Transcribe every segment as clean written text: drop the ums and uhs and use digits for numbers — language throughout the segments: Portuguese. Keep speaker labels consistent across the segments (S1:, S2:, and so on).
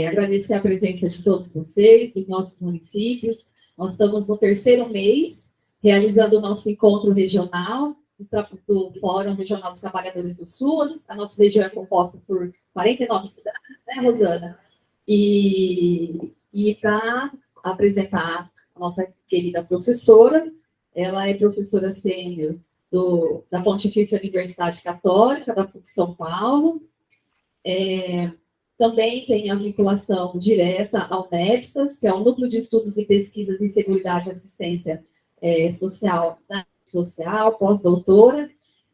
S1: Agradecer a presença de todos vocês, dos nossos municípios. Nós estamos no 3º mês, realizando o nosso encontro regional do Fórum Regional dos Trabalhadores do SUAS. A nossa região é composta por 49 cidades, né, Rosana? E para apresentar a nossa querida professora, ela é professora sênior da Pontifícia Universidade Católica, da PUC São Paulo. Também tem a vinculação direta ao NEPSAS, que é o Núcleo de Estudos e Pesquisas em Seguridade e Assistência Social, pós-doutora,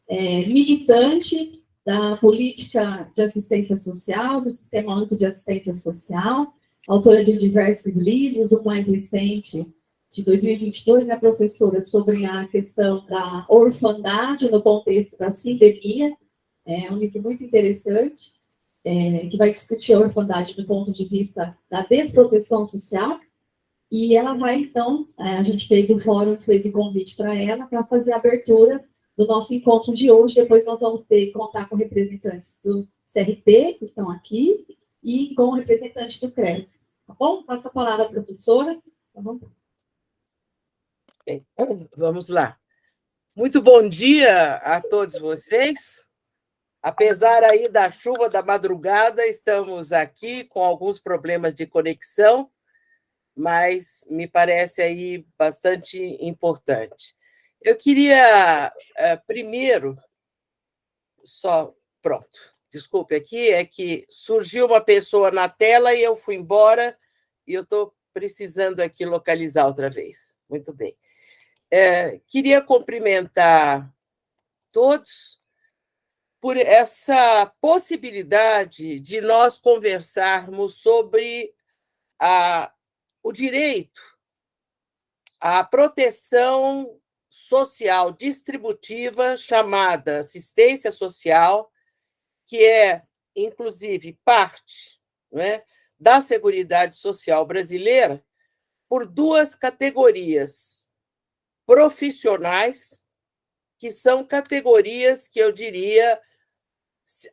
S1: militante da política de assistência social, do Sistema Único de Assistência Social, autora de diversos livros, o mais recente, de 2022, né, professora, sobre a questão da orfandade no contexto da sindemia, um livro muito interessante, que vai discutir a orfandade do ponto de vista da desproteção social, e ela vai, então, a gente fez o fórum, fez o convite para ela, para fazer a abertura do nosso encontro de hoje. Depois nós vamos contar com representantes do CRP, que estão aqui, e com o representante do CRES. Tá bom? Passa a palavra à professora. Tá bom?
S2: Vamos lá. Muito bom dia a todos vocês. Apesar aí da chuva da madrugada, estamos aqui com alguns problemas de conexão, mas me parece aí bastante importante. Eu queria, primeiro, pronto, desculpe aqui, é que surgiu uma pessoa na tela e eu fui embora e eu estou precisando aqui localizar outra vez. Muito bem. Queria cumprimentar todos por essa possibilidade de nós conversarmos sobre o direito à proteção social distributiva, chamada assistência social, que é, inclusive, parte, né, da Seguridade Social brasileira, por duas categorias profissionais, que são categorias que eu diria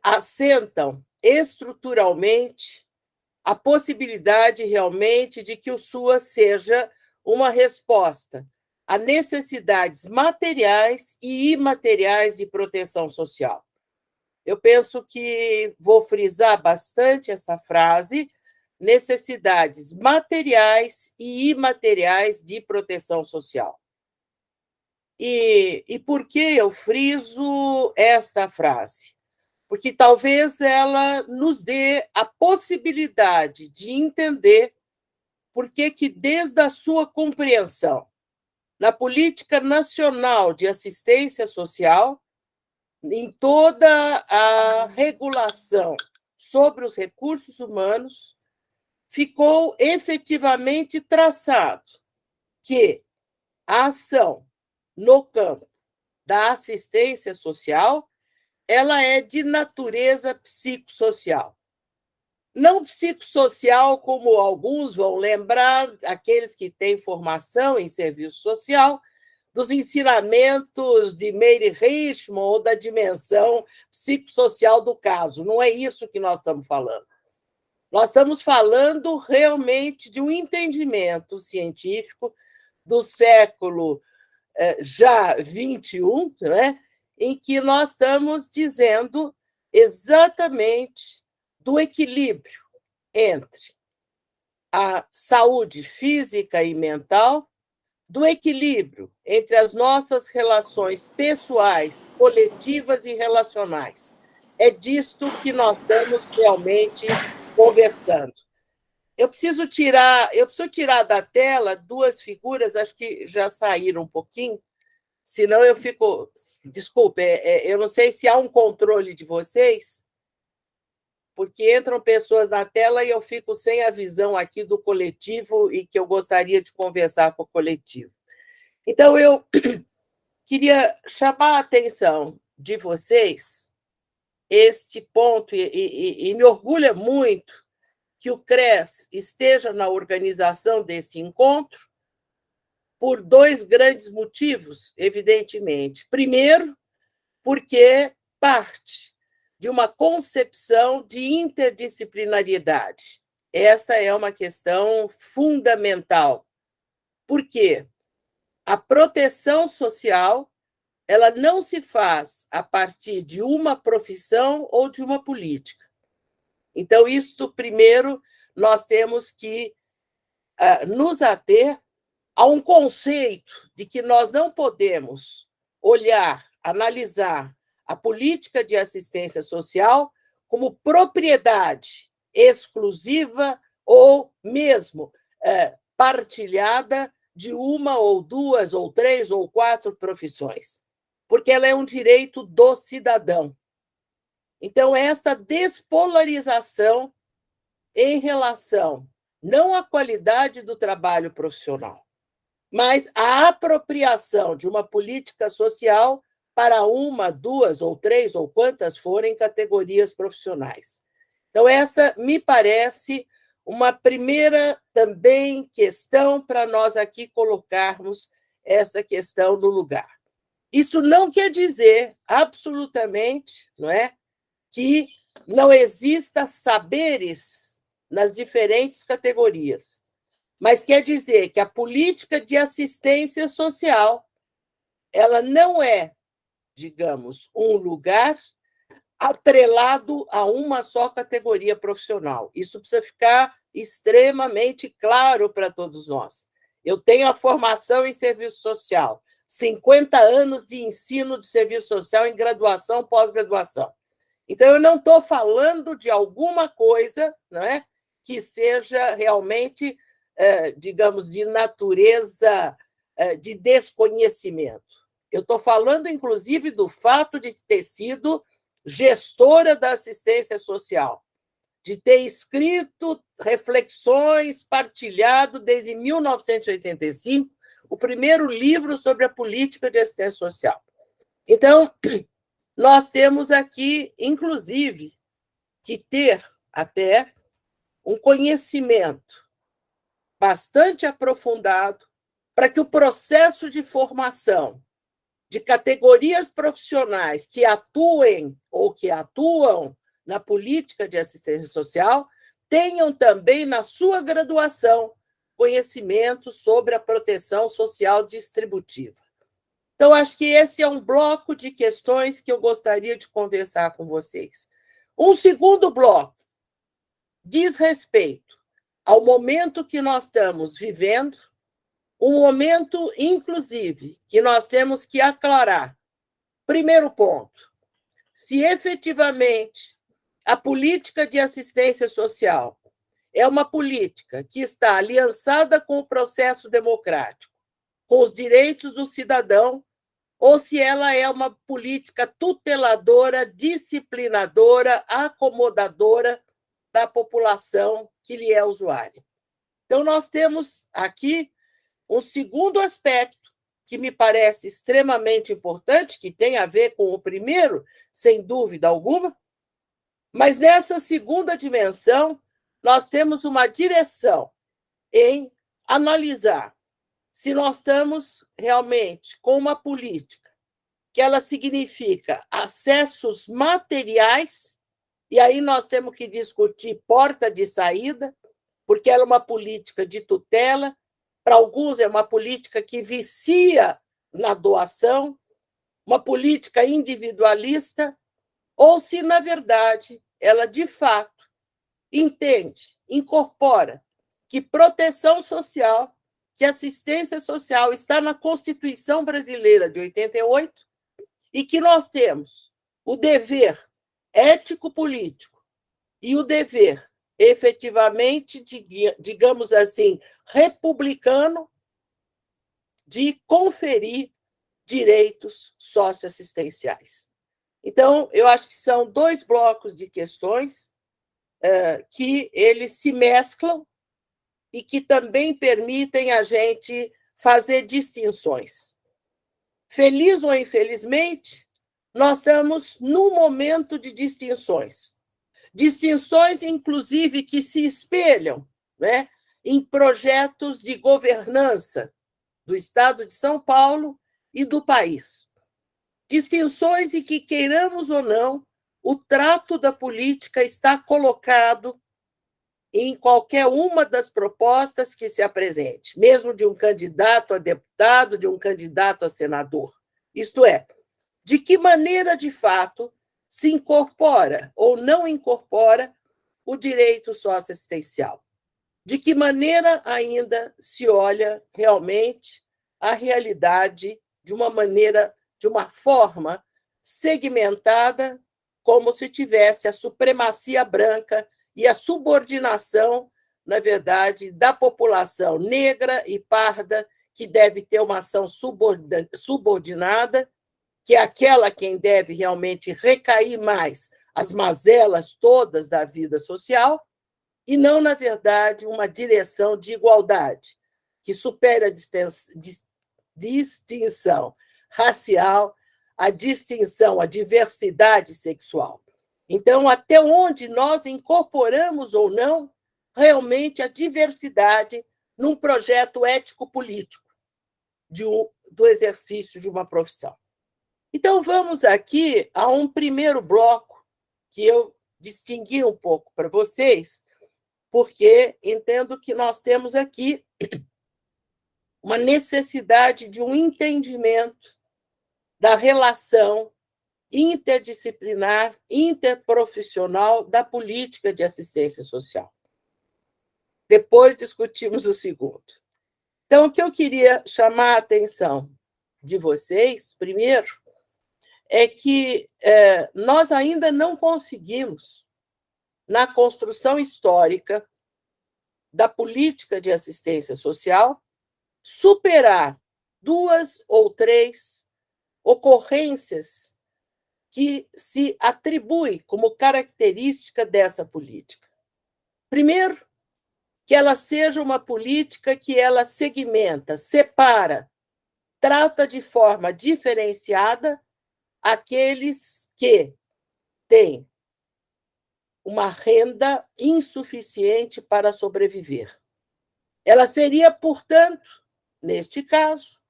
S2: assentam estruturalmente a possibilidade realmente de que o SUAS seja uma resposta a necessidades materiais e imateriais de proteção social. Eu penso que vou frisar bastante essa frase, necessidades materiais e imateriais de proteção social. E por que eu friso esta frase? Porque talvez ela nos dê a possibilidade de entender por que, desde a sua compreensão na política nacional de assistência social, em toda a regulação sobre os recursos humanos, ficou efetivamente traçado que a ação no campo da assistência social ela é de natureza psicossocial. Não psicossocial, como alguns vão lembrar, aqueles que têm formação em serviço social, dos ensinamentos de Meire Richmond ou da dimensão psicossocial do caso. Não é isso que nós estamos falando. Nós estamos falando realmente de um entendimento científico do século já 21, né? Em que nós estamos dizendo exatamente do equilíbrio entre a saúde física e mental, do equilíbrio entre as nossas relações pessoais, coletivas e relacionais. É disto que nós estamos realmente conversando. Eu preciso tirar da tela duas figuras, acho que já saíram um pouquinho, senão eu fico... Desculpe, eu não sei se há um controle de vocês, porque entram pessoas na tela e eu fico sem a visão aqui do coletivo e que eu gostaria de conversar com o coletivo. Então, eu queria chamar a atenção de vocês este ponto, e me orgulha muito que o CRES esteja na organização deste encontro, por dois grandes motivos, evidentemente. Primeiro, porque parte de uma concepção de interdisciplinariedade. esta é uma questão fundamental. Por quê? A proteção social, ela não se faz a partir de uma profissão ou de uma política. Então, isto, primeiro, nós temos que nos ater a um conceito de que nós não podemos olhar, analisar a política de assistência social como propriedade exclusiva ou mesmo partilhada de uma ou duas ou três ou quatro profissões, porque ela é um direito do cidadão. Então, esta despolarização em relação não à qualidade do trabalho profissional, mas a apropriação de uma política social para uma, duas ou três ou quantas forem categorias profissionais. Então, essa me parece uma primeira também questão para nós aqui colocarmos essa questão no lugar. Isso não quer dizer absolutamente, não é, que não exista saberes nas diferentes categorias, mas quer dizer que a política de assistência social, ela não é, digamos, um lugar atrelado a uma só categoria profissional. Isso precisa ficar extremamente claro para todos nós. Eu tenho a formação em serviço social, 50 anos de ensino de serviço social em graduação, pós-graduação. Então, eu não estou falando de alguma coisa, não é, que seja realmente, digamos, de natureza de desconhecimento. Eu estou falando, inclusive, do fato de ter sido gestora da assistência social, de ter escrito reflexões, partilhado desde 1985, o primeiro livro sobre a política de assistência social. Então, nós temos aqui, inclusive, que ter até um conhecimento bastante aprofundado para que o processo de formação de categorias profissionais que atuem ou que atuam na política de assistência social tenham também na sua graduação conhecimento sobre a proteção social distributiva. Então, acho que esse é um bloco de questões que eu gostaria de conversar com vocês. Um segundo bloco diz respeito ao momento que nós estamos vivendo, um momento, inclusive, que nós temos que aclarar. Primeiro ponto, se efetivamente a política de assistência social é uma política que está aliançada com o processo democrático, com os direitos do cidadão, ou se ela é uma política tuteladora, disciplinadora, acomodadora da população que lhe é usuária. Então, nós temos aqui um segundo aspecto que me parece extremamente importante, que tem a ver com o primeiro, sem dúvida alguma, mas nessa segunda dimensão, nós temos uma direção em analisar se nós estamos realmente com uma política que ela significa acessos materiais, e aí nós temos que discutir porta de saída, porque ela é uma política de tutela, para alguns é uma política que vicia na doação, uma política individualista, ou se, na verdade, ela, de fato, entende, incorpora que proteção social, que assistência social está na Constituição Brasileira de 88 e que nós temos o dever ético-político e o dever, efetivamente, digamos assim, republicano, de conferir direitos socioassistenciais. Então, eu acho que são dois blocos de questões que eles se mesclam e que também permitem a gente fazer distinções. Feliz ou infelizmente, nós estamos num momento de distinções. Distinções, inclusive, que se espelham, né, em projetos de governança do Estado de São Paulo e do país. Distinções em que, queiramos ou não, o trato da política está colocado em qualquer uma das propostas que se apresente, mesmo de um candidato a deputado, de um candidato a senador. Isto é, de que maneira, de fato, se incorpora ou não incorpora o direito socioassistencial? De que maneira ainda se olha realmente a realidade de uma forma segmentada, como se tivesse a supremacia branca e a subordinação, na verdade, da população negra e parda, que deve ter uma ação subordinada, que é aquela quem deve realmente recair mais as mazelas todas da vida social, e não, na verdade, uma direção de igualdade, que supere a distinção racial, a distinção, a diversidade sexual. Então, até onde nós incorporamos ou não realmente a diversidade num projeto ético-político do exercício de uma profissão. Então, vamos aqui a um primeiro bloco que eu distingui um pouco para vocês, porque entendo que nós temos aqui uma necessidade de um entendimento da relação interdisciplinar, interprofissional da política de assistência social. Depois discutimos o segundo. Então, o que eu queria chamar a atenção de vocês, primeiro, é que nós ainda não conseguimos, na construção histórica da política de assistência social, superar 2 ou 3 ocorrências que se atribuem como característica dessa política. Primeiro, que ela seja uma política que ela segmenta, separa, trata de forma diferenciada aqueles que têm uma renda insuficiente para sobreviver. Ela seria, portanto, neste caso,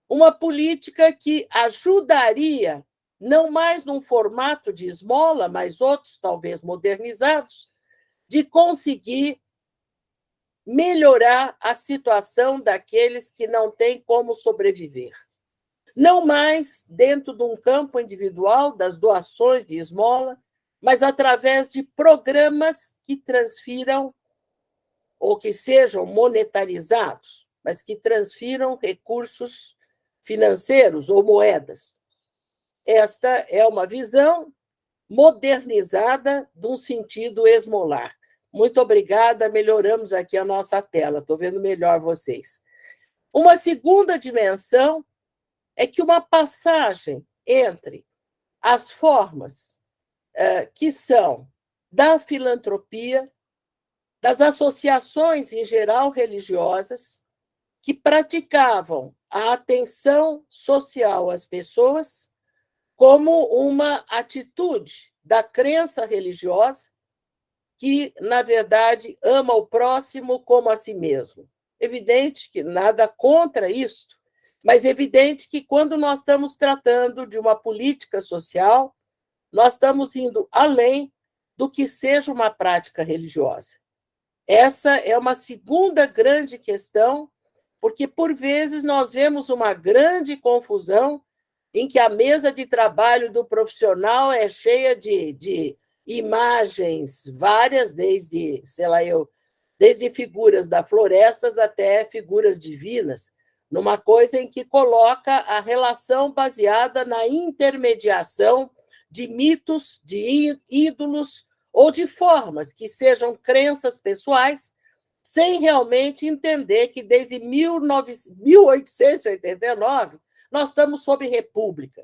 S2: uma política que ajudaria, não mais num formato de esmola, mas outros talvez modernizados, de conseguir melhorar a situação daqueles que não têm como sobreviver. Não mais dentro de um campo individual das doações de esmola, mas através de programas que transfiram ou que sejam monetarizados, mas que transfiram recursos financeiros ou moedas. Esta é uma visão modernizada de um sentido esmolar. Muito obrigada, melhoramos aqui a nossa tela, estou vendo melhor vocês. Uma segunda dimensão é que uma passagem entre as formas que são da filantropia, das associações em geral religiosas, que praticavam a atenção social às pessoas como uma atitude da crença religiosa que, na verdade, ama o próximo como a si mesmo. Evidente que nada contra isto, mas evidente que quando nós estamos tratando de uma política social, nós estamos indo além do que seja uma prática religiosa. Essa é uma segunda grande questão, porque, por vezes, nós vemos uma grande confusão em que a mesa de trabalho do profissional é cheia de imagens várias, desde figuras da florestas até figuras divinas, numa coisa em que coloca a relação baseada na intermediação de mitos, de ídolos ou de formas que sejam crenças pessoais, sem realmente entender que desde 1889 nós estamos sob república,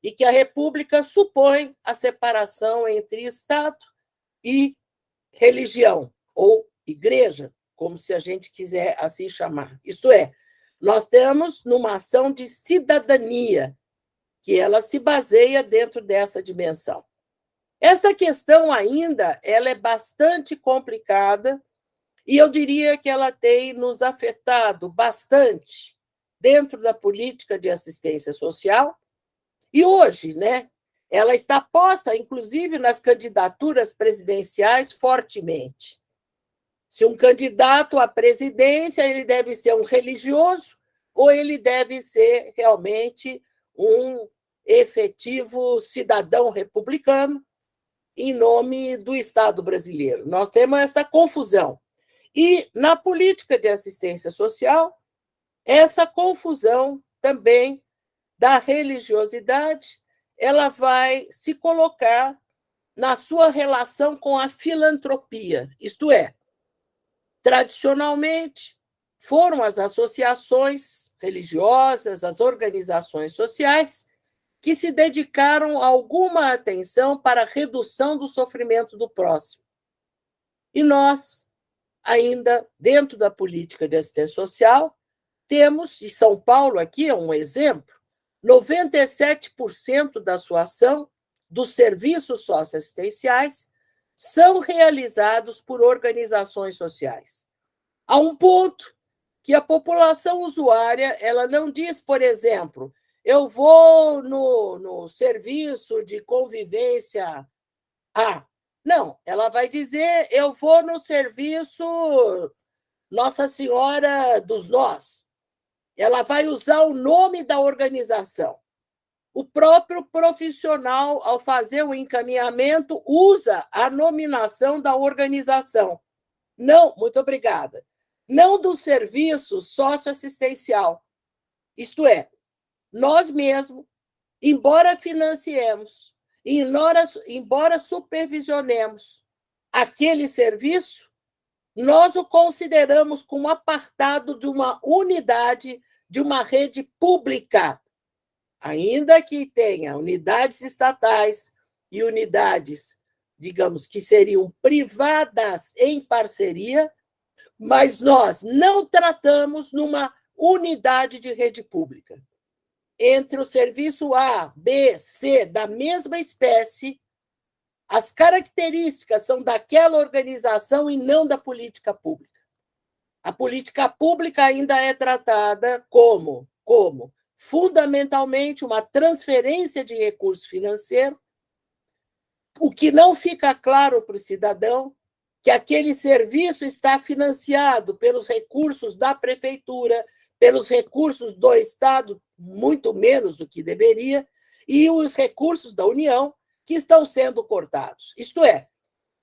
S2: e que a república supõe a separação entre Estado e religião, ou igreja, como se a gente quiser assim chamar. Isto é, nós estamos numa ação de cidadania, que ela se baseia dentro dessa dimensão. Esta questão ainda ela é bastante complicada e eu diria que ela tem nos afetado bastante dentro da política de assistência social. E hoje, ela está posta, inclusive, nas candidaturas presidenciais fortemente. Se um candidato à presidência, ele deve ser um religioso ou ele deve ser realmente um efetivo cidadão republicano em nome do Estado brasileiro. Nós temos essa confusão. E na política de assistência social, essa confusão também da religiosidade, ela vai se colocar na sua relação com a filantropia, isto é, tradicionalmente, foram as associações religiosas, as organizações sociais, que se dedicaram a alguma atenção para a redução do sofrimento do próximo. E nós, ainda dentro da política de assistência social, temos, e São Paulo aqui é um exemplo, 97% da sua ação, dos serviços socioassistenciais, são realizados por organizações sociais. Há um ponto que a população usuária ela não diz, por exemplo, eu vou no serviço de convivência A. Não, ela vai dizer, eu vou no serviço Nossa Senhora dos Nós. Ela vai usar o nome da organização. O próprio profissional, ao fazer o encaminhamento, usa a nominação da organização. Não, muito obrigada. Não do serviço socioassistencial. Isto é, nós mesmos, embora financiemos, embora supervisionemos aquele serviço, nós o consideramos como apartado de uma unidade, de uma rede pública, ainda que tenha unidades estatais e unidades, digamos, que seriam privadas em parceria, mas nós não tratamos numa unidade de rede pública. Entre o serviço A, B, C, da mesma espécie, as características são daquela organização e não da política pública. A política pública ainda é tratada como fundamentalmente uma transferência de recurso financeiro, o que não fica claro para o cidadão que aquele serviço está financiado pelos recursos da prefeitura, pelos recursos do Estado, muito menos do que deveria, e os recursos da União, que estão sendo cortados. Isto é,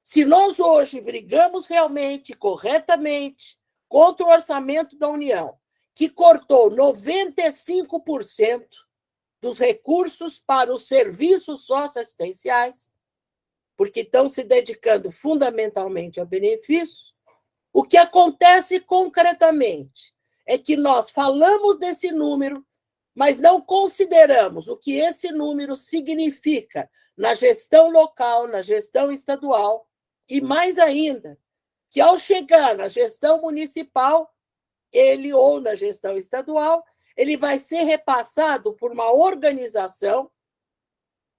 S2: se nós hoje brigamos realmente, corretamente, contra o orçamento da União, que cortou 95% dos recursos para os serviços socioassistenciais, porque estão se dedicando fundamentalmente ao benefício, o que acontece concretamente é que nós falamos desse número, mas não consideramos o que esse número significa na gestão local, na gestão estadual, e mais ainda, que ao chegar na gestão municipal, ele ou na gestão estadual, ele vai ser repassado por uma organização,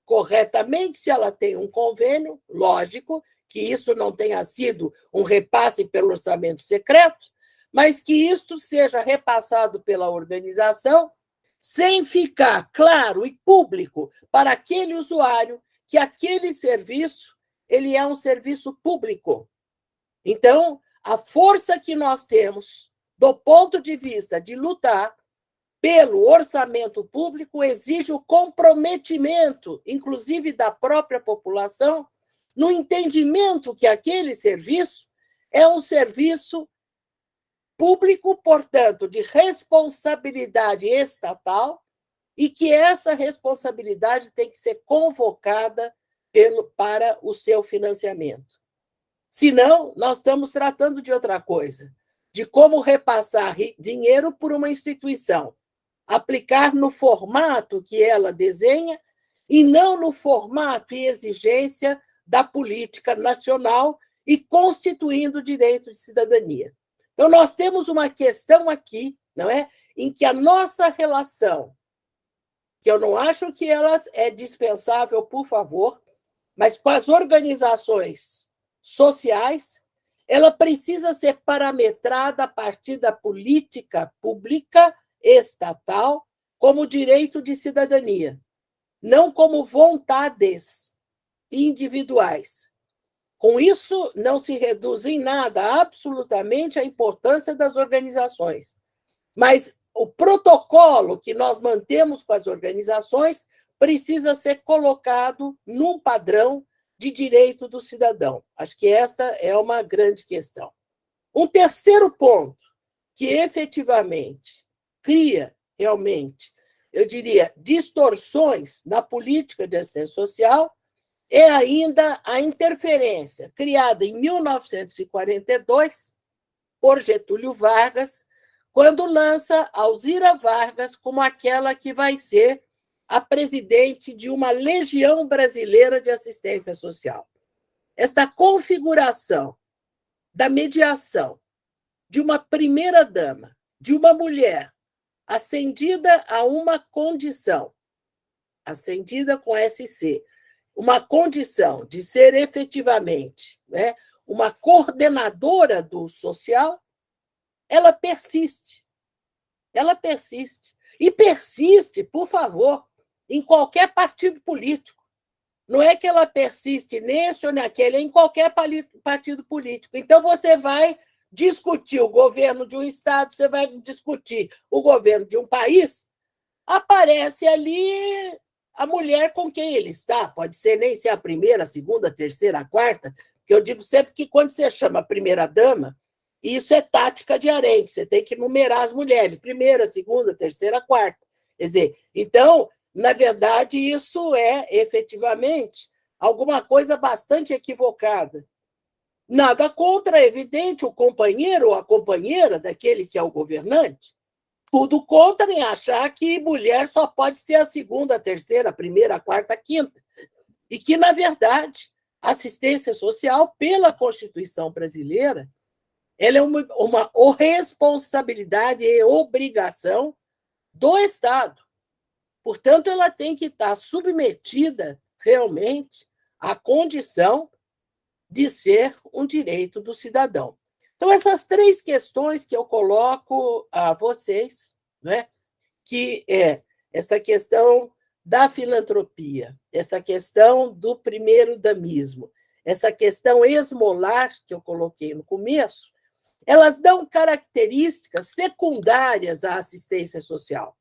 S2: corretamente, se ela tem um convênio, lógico, que isso não tenha sido um repasse pelo orçamento secreto, mas que isto seja repassado pela organização, sem ficar claro e público para aquele usuário que aquele serviço ele é um serviço público. Então, a força que nós temos, do ponto de vista de lutar pelo orçamento público, exige o comprometimento, inclusive da própria população, no entendimento que aquele serviço é um serviço público, portanto, de responsabilidade estatal, e que essa responsabilidade tem que ser convocada para o seu financiamento. Senão, nós estamos tratando de outra coisa, de como repassar dinheiro por uma instituição, aplicar no formato que ela desenha e não no formato e exigência da política nacional e constituindo direito de cidadania. Então, nós temos uma questão aqui, não é, em que a nossa relação, que eu não acho que ela é dispensável, por favor, mas com as organizações sociais, ela precisa ser parametrada a partir da política pública estatal como direito de cidadania, não como vontades individuais, Com isso, não se reduz em nada, absolutamente, a importância das organizações. Mas o protocolo que nós mantemos com as organizações precisa ser colocado num padrão de direito do cidadão. Acho que essa é uma grande questão. Um terceiro ponto, que efetivamente cria realmente, eu diria, distorções na política de assistência social, é ainda a interferência criada em 1942 por Getúlio Vargas, quando lança Alzira Vargas como aquela que vai ser a presidente de uma legião brasileira de assistência social. Esta configuração da mediação de uma primeira-dama, de uma mulher ascendida a uma condição, ascendida com SC, uma condição de ser efetivamente, né, uma coordenadora do social, ela persiste. Ela persiste. E persiste, por favor, em qualquer partido político. Não é que ela persiste nesse ou naquele, é em qualquer partido político. Então, você vai discutir o governo de um estado, você vai discutir o governo de um país, aparece ali a mulher com quem ele está. Pode ser nem ser a primeira, a segunda, a terceira, a quarta, porque eu digo sempre que quando você chama a primeira-dama, isso é tática de harém, você tem que numerar as mulheres, primeira, segunda, terceira, quarta. Quer dizer, então, na verdade, isso é efetivamente alguma coisa bastante equivocada. Nada contra, é evidente, o companheiro ou a companheira daquele que é o governante, tudo contra em achar que mulher só pode ser a segunda, a terceira, a primeira, a quarta, a quinta. E que, na verdade, a assistência social, pela Constituição brasileira, ela é uma responsabilidade e obrigação do Estado. Portanto, ela tem que estar submetida realmente à condição de ser um direito do cidadão. Então, essas três questões que eu coloco a vocês, né, que é essa questão da filantropia, essa questão do primeiro-damismo, essa questão esmolar que eu coloquei no começo, elas dão características secundárias à assistência social,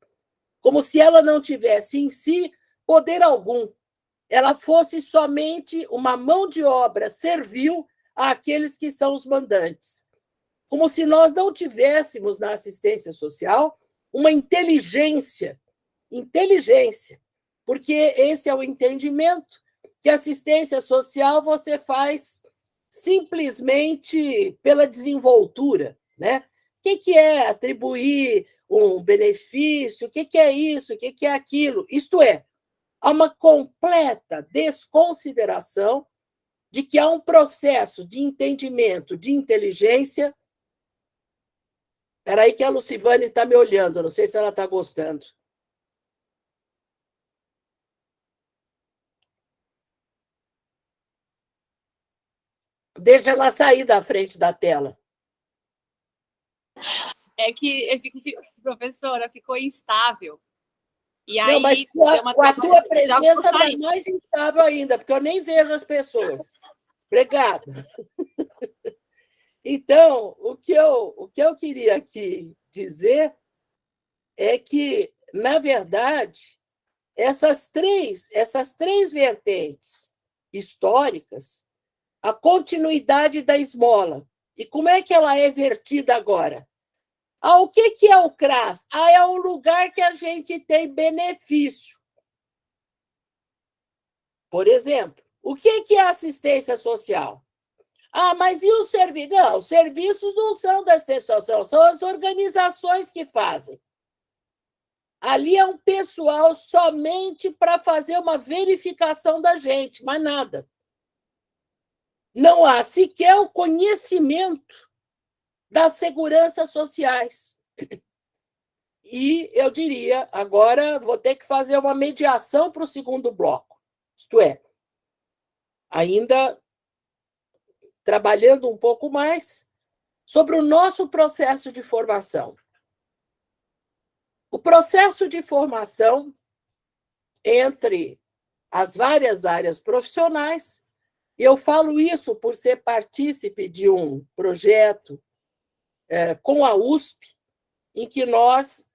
S2: como se ela não tivesse em si poder algum, ela fosse somente uma mão de obra servil àqueles que são os mandantes. Como se nós não tivéssemos na assistência social uma inteligência, porque esse é o entendimento que assistência social você faz simplesmente pela desenvoltura, né? O que é atribuir um benefício? O que é isso? O que é aquilo? Isto é, há uma completa desconsideração de que há um processo de entendimento, de inteligência. Espera aí que a Lucivane está me olhando, não sei se ela está gostando. Deixa ela sair da frente da tela.
S3: É que, professora, ficou instável. E
S2: não,
S3: aí,
S2: mas com a tua presença está mais instável ainda, porque eu nem vejo as pessoas. Obrigada. Então, o que eu queria aqui dizer é que, na verdade, essas três vertentes históricas, a continuidade da esmola. E como é que ela é vertida agora? O que é o CRAS? É o lugar que a gente tem benefício. Por exemplo, o que é assistência social? Mas e os serviços? Não, os serviços não são da assistência social, são as organizações que fazem. Ali é um pessoal somente para fazer uma verificação da gente, mais nada. Não há sequer o conhecimento das seguranças sociais. E eu diria, agora vou ter que fazer uma mediação para o segundo bloco. Isto é, ainda trabalhando um pouco mais sobre o nosso processo de formação. O processo de formação entre as várias áreas profissionais Eu falo isso por ser partícipe de um projeto com a USP, em que nós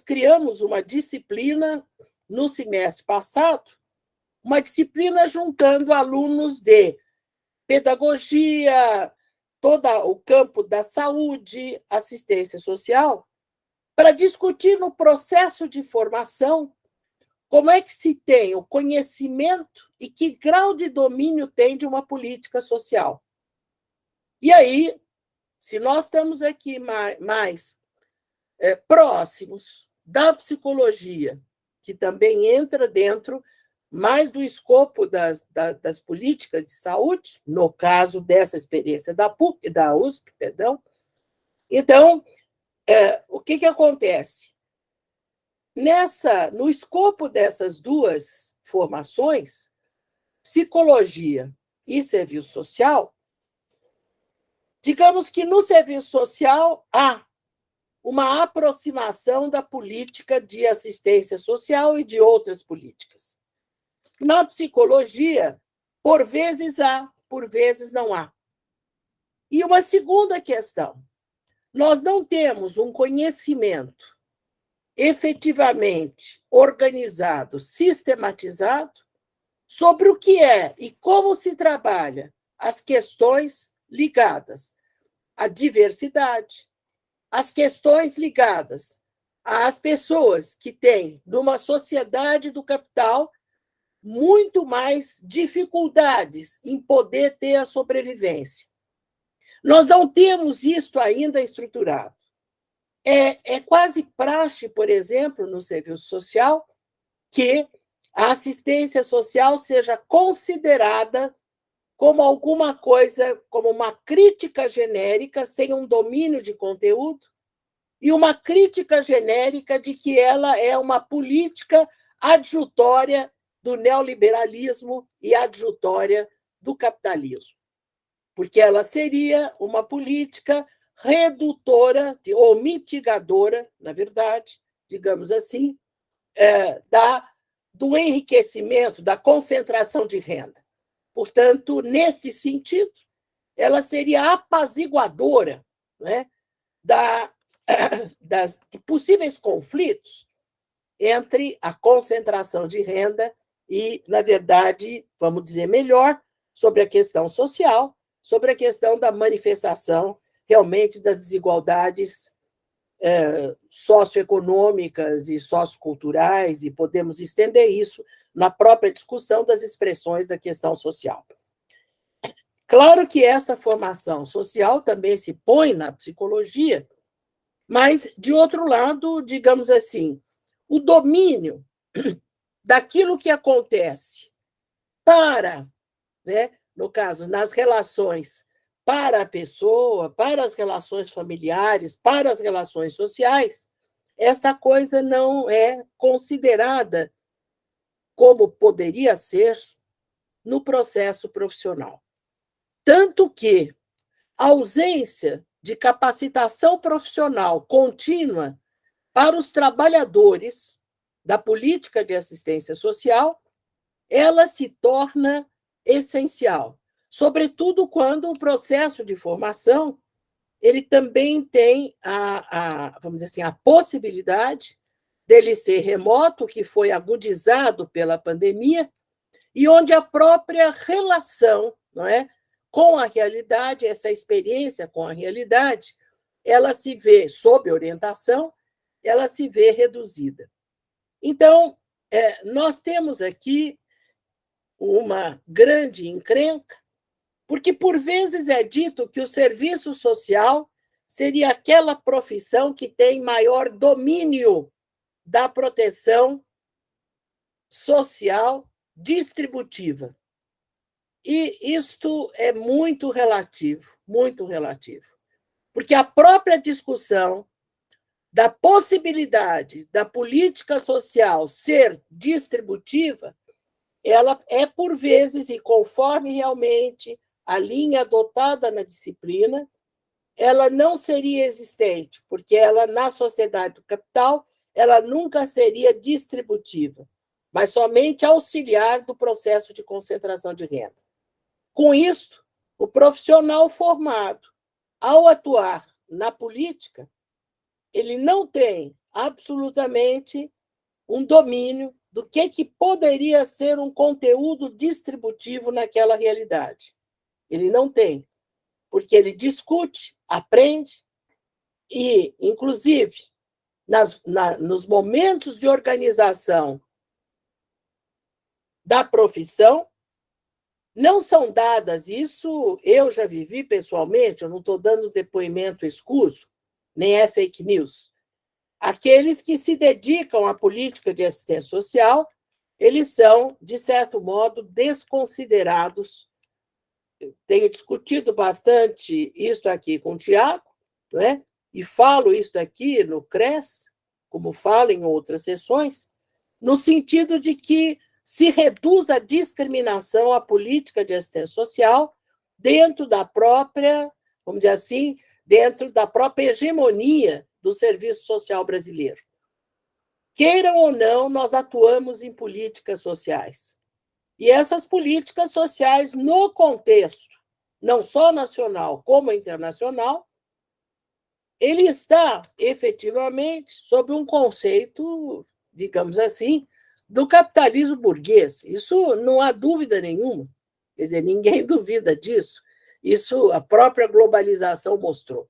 S2: criamos uma disciplina no semestre passado, uma disciplina juntando alunos de pedagogia, todo o campo da saúde, assistência social, para discutir no processo de formação como é que se tem o conhecimento e que grau de domínio tem de uma política social. E aí, se nós estamos aqui mais próximos da psicologia, que também entra dentro mais do escopo das políticas de saúde, no caso dessa experiência da USP, perdão. Então, o que acontece? No escopo dessas duas formações, psicologia e serviço social, digamos que no serviço social há uma aproximação da política de assistência social e de outras políticas. Na psicologia, por vezes há, por vezes não há. E uma segunda questão: nós não temos um conhecimento efetivamente organizado, sistematizado, sobre o que é e como se trabalha as questões ligadas à diversidade, as questões ligadas às pessoas que têm, numa sociedade do capital, muito mais dificuldades em poder ter a sobrevivência. Nós não temos isto ainda estruturado. É quase praxe, por exemplo, no serviço social, que a assistência social seja considerada como alguma coisa, como uma crítica genérica, sem um domínio de conteúdo, e uma crítica genérica de que ela é uma política adjutória do neoliberalismo e adjutória do capitalismo, porque ela seria uma política redutora ou mitigadora, na verdade, digamos assim, do enriquecimento, da concentração de renda. Portanto, nesse sentido, ela seria apaziguadora, né, das possíveis conflitos entre a concentração de renda e, na verdade, vamos dizer melhor, sobre a questão social, sobre a questão da manifestação realmente das desigualdades socioeconômicas e socioculturais, e podemos estender isso na própria discussão das expressões da questão social. Claro que essa formação social também se põe na psicologia, mas, de outro lado, digamos assim, o domínio daquilo que acontece para, né, no caso, nas relações para a pessoa, para as relações familiares, para as relações sociais, esta coisa não é considerada como poderia ser no processo profissional. Tanto que a ausência de capacitação profissional contínua para os trabalhadores da política de assistência social, ela se torna essencial, sobretudo quando o processo de formação ele também tem vamos dizer assim, a possibilidade dele ser remoto, que foi agudizado pela pandemia, e onde a própria relação, não é, com a realidade, essa experiência com a realidade, ela se vê, sob orientação, ela se vê reduzida. Então, nós temos aqui uma grande encrenca, porque, por vezes, é dito que o serviço social seria aquela profissão que tem maior domínio da proteção social distributiva. E isto é muito relativo, porque a própria discussão da possibilidade da política social ser distributiva, ela é, por vezes, e conforme realmente a linha adotada na disciplina, ela não seria existente, porque ela, na sociedade do capital, ela nunca seria distributiva, mas somente auxiliar do processo de concentração de renda. Com isto, o profissional formado, ao atuar na política, ele não tem absolutamente um domínio do que poderia ser um conteúdo distributivo naquela realidade. Ele não tem, porque ele discute, aprende e, inclusive, nos momentos de organização da profissão, não são dadas, isso eu já vivi pessoalmente, eu não estou dando depoimento escuso, nem é fake news. Aqueles que se dedicam à política de assistência social, eles são, de certo modo, desconsiderados. Eu tenho discutido bastante isso aqui com o Tiago, não é? E falo isso aqui no CRES, como falo em outras sessões, no sentido de que se reduz a discriminação à política de assistência social dentro da própria, vamos dizer assim, dentro da própria hegemonia do serviço social brasileiro. Queiram ou não, nós atuamos em políticas sociais. E essas políticas sociais, no contexto, não só nacional como internacional, ele está efetivamente sob um conceito, digamos assim, do capitalismo burguês. Isso não há dúvida nenhuma. Quer dizer, ninguém duvida disso. Isso a própria globalização mostrou.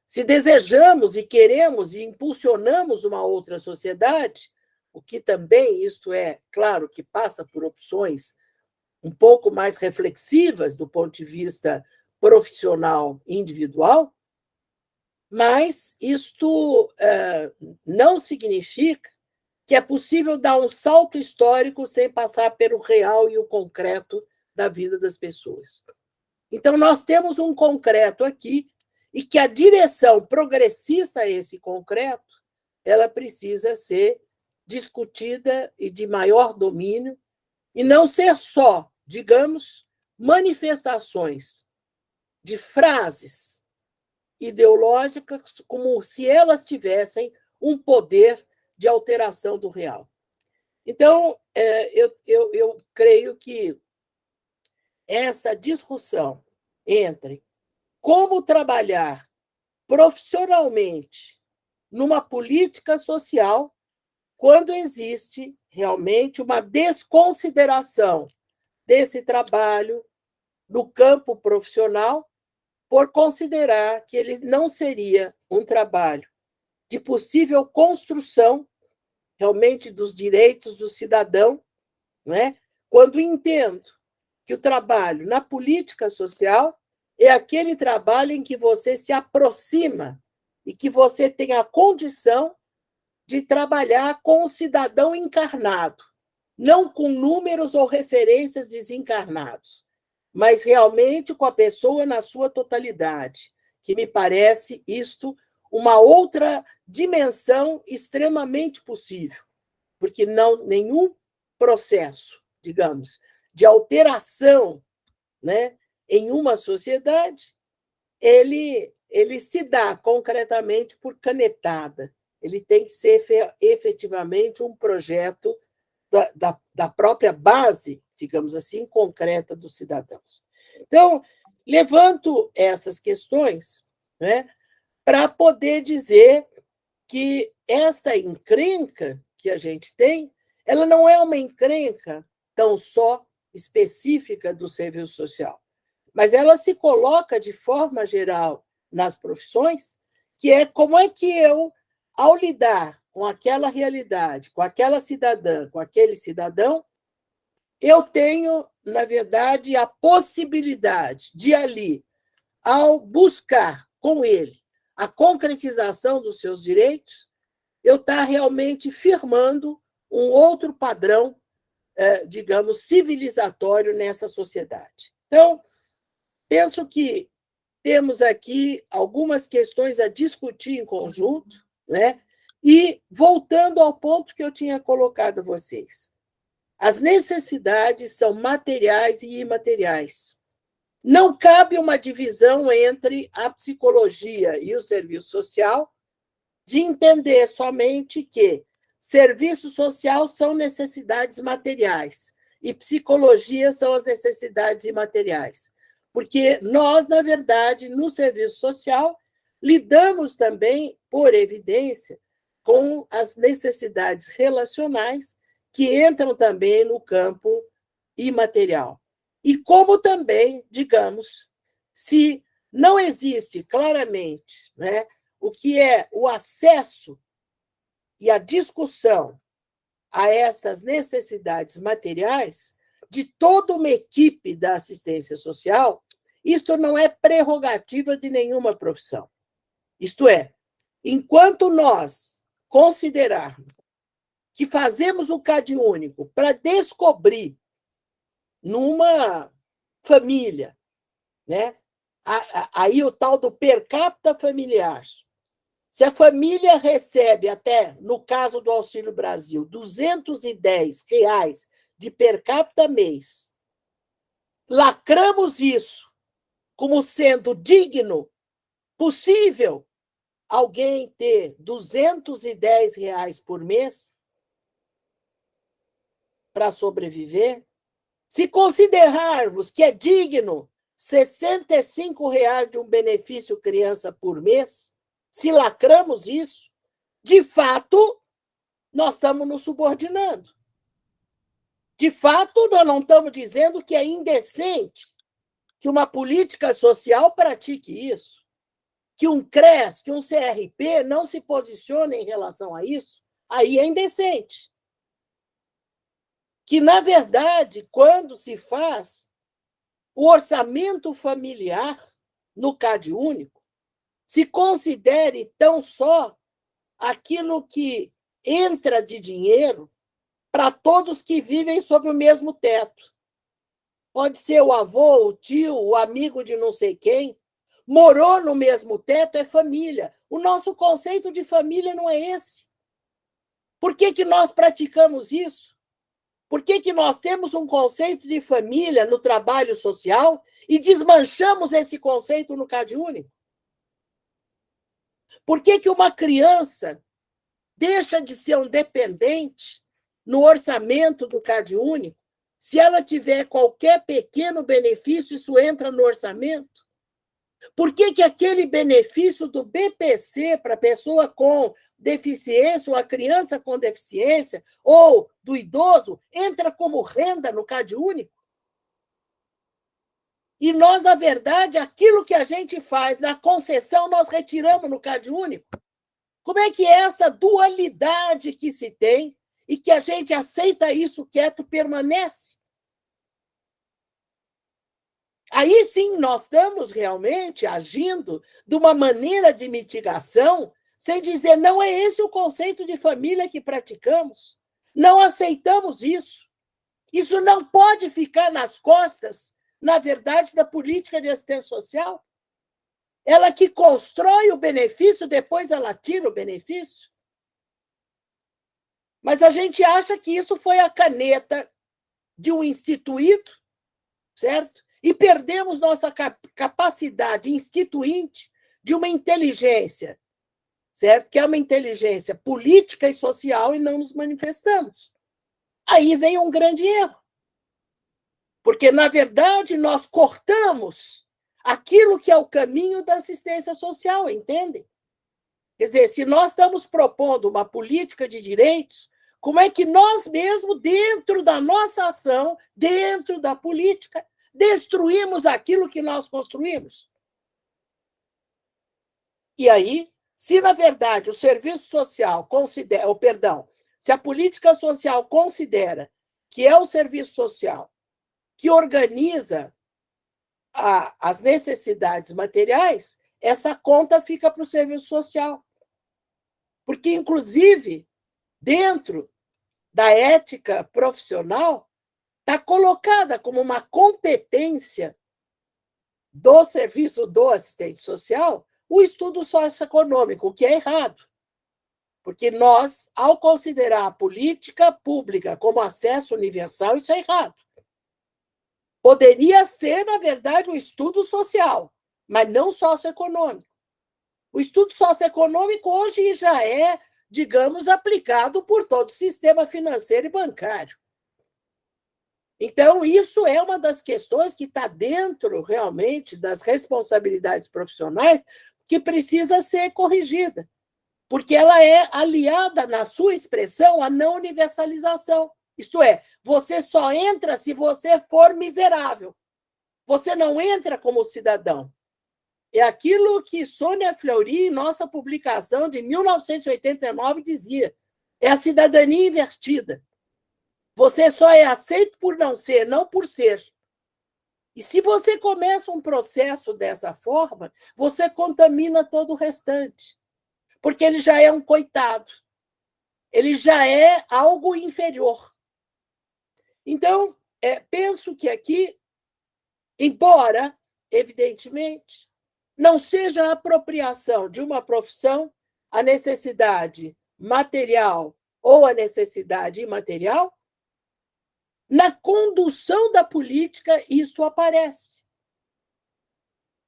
S2: Se desejamos e queremos e impulsionamos uma outra sociedade, o que também, isto é, claro, que passa por opções um pouco mais reflexivas do ponto de vista profissional individual, mas isto não significa que é possível dar um salto histórico sem passar pelo real e o concreto da vida das pessoas. Então, nós temos um concreto aqui e que a direção progressista a esse concreto, ela precisa ser discutida e de maior domínio, e não ser só, digamos, manifestações de frases ideológicas como se elas tivessem um poder de alteração do real. Então, eu creio que essa discussão entre como trabalhar profissionalmente numa política social quando existe realmente uma desconsideração desse trabalho no campo profissional por considerar que ele não seria um trabalho de possível construção realmente dos direitos do cidadão, não é? Quando entendo que o trabalho na política social é aquele trabalho em que você se aproxima e que você tem a condição de trabalhar com o cidadão encarnado, não com números ou referências desencarnados, mas realmente com a pessoa na sua totalidade, que me parece isto uma outra dimensão extremamente possível, porque nenhum processo, digamos, de alteração, né, em uma sociedade, ele se dá concretamente por canetada. Ele tem que ser efetivamente um projeto da própria base, digamos assim, concreta dos cidadãos. Então, levanto essas questões, né, para poder dizer que esta encrenca que a gente tem, ela não é uma encrenca tão só específica do serviço social, mas ela se coloca de forma geral nas profissões, que é como é que eu, ao lidar com aquela realidade, com aquela cidadã, com aquele cidadão, eu tenho, na verdade, a possibilidade de ali, ao buscar com ele a concretização dos seus direitos, eu estar realmente firmando um outro padrão, digamos, civilizatório nessa sociedade. Então, penso que temos aqui algumas questões a discutir em conjunto, né? E, voltando ao ponto que eu tinha colocado a vocês, as necessidades são materiais e imateriais. Não cabe uma divisão entre a psicologia e o serviço social, de entender somente que serviço social são necessidades materiais e psicologia são as necessidades imateriais. Porque nós, na verdade, no serviço social, lidamos também, por evidência, com as necessidades relacionais que entram também no campo imaterial. E como também, digamos, se não existe claramente, né, o que é o acesso e a discussão a essas necessidades materiais de toda uma equipe da assistência social, isto não é prerrogativa de nenhuma profissão. Isto é, enquanto nós considerarmos que fazemos o CadÚnico para descobrir numa família, né, aí o tal do per capita familiar, se a família recebe até, no caso do Auxílio Brasil, R$ 210 de per capita mês, lacramos isso como sendo digno, possível alguém ter R$ 210 por mês para sobreviver, se considerarmos que é digno R$ 65 de um benefício criança por mês, se lacramos isso, de fato, nós estamos nos subordinando. De fato, nós não estamos dizendo que é indecente que uma política social pratique isso, que um CRES, que um CRP não se posicione em relação a isso, aí é indecente. Que, na verdade, quando se faz o orçamento familiar no CadÚnico, se considere tão só aquilo que entra de dinheiro para todos que vivem sob o mesmo teto. Pode ser o avô, o tio, o amigo de não sei quem. Morou no mesmo teto, é família. O nosso conceito de família não é esse. Por que nós praticamos isso? Por que nós temos um conceito de família no trabalho social e desmanchamos esse conceito no CadÚnico? Por que uma criança deixa de ser um dependente no orçamento do CadÚnico se ela tiver qualquer pequeno benefício, isso entra no orçamento? Por que aquele benefício do BPC para a pessoa com deficiência, ou a criança com deficiência, ou do idoso, entra como renda no CadÚnico? E nós, na verdade, aquilo que a gente faz na concessão, nós retiramos no CadÚnico. Como é que é essa dualidade que se tem e que a gente aceita isso quieto permanece? Aí sim, nós estamos realmente agindo de uma maneira de mitigação, sem dizer, não é esse o conceito de família que praticamos. Não aceitamos isso. Isso não pode ficar nas costas, na verdade, da política de assistência social. Ela que constrói o benefício, depois ela tira o benefício. Mas a gente acha que isso foi a caneta de um instituído, certo? E perdemos nossa capacidade instituinte de uma inteligência, certo? Que é uma inteligência política e social, e não nos manifestamos. Aí vem um grande erro. Porque, na verdade, nós cortamos aquilo que é o caminho da assistência social, entendem? Quer dizer, se nós estamos propondo uma política de direitos, como é que nós mesmos, dentro da nossa ação, dentro da política, destruímos aquilo que nós construímos? E aí, se na verdade o serviço social considera, se a política social considera que é o serviço social que organiza as necessidades materiais, essa conta fica para o serviço social. Porque, inclusive, dentro da ética profissional, está colocada como uma competência do serviço do assistente social o estudo socioeconômico, o que é errado. Porque nós, ao considerar a política pública como acesso universal, isso é errado. Poderia ser, na verdade, um estudo social, mas não socioeconômico. O estudo socioeconômico hoje já é, digamos, aplicado por todo o sistema financeiro e bancário. Então, isso é uma das questões que está dentro, realmente, das responsabilidades profissionais que precisa ser corrigida, porque ela é aliada, na sua expressão, à não universalização. Isto é, você só entra se você for miserável. Você não entra como cidadão. É aquilo que Sônia Fleury, em nossa publicação de 1989, dizia. É a cidadania invertida. Você só é aceito por não ser, não por ser. E se você começa um processo dessa forma, você contamina todo o restante. Porque ele já é um coitado. Ele já é algo inferior. Então, penso que aqui, embora, evidentemente, não seja a apropriação de uma profissão a necessidade material ou a necessidade imaterial, na condução da política isso aparece.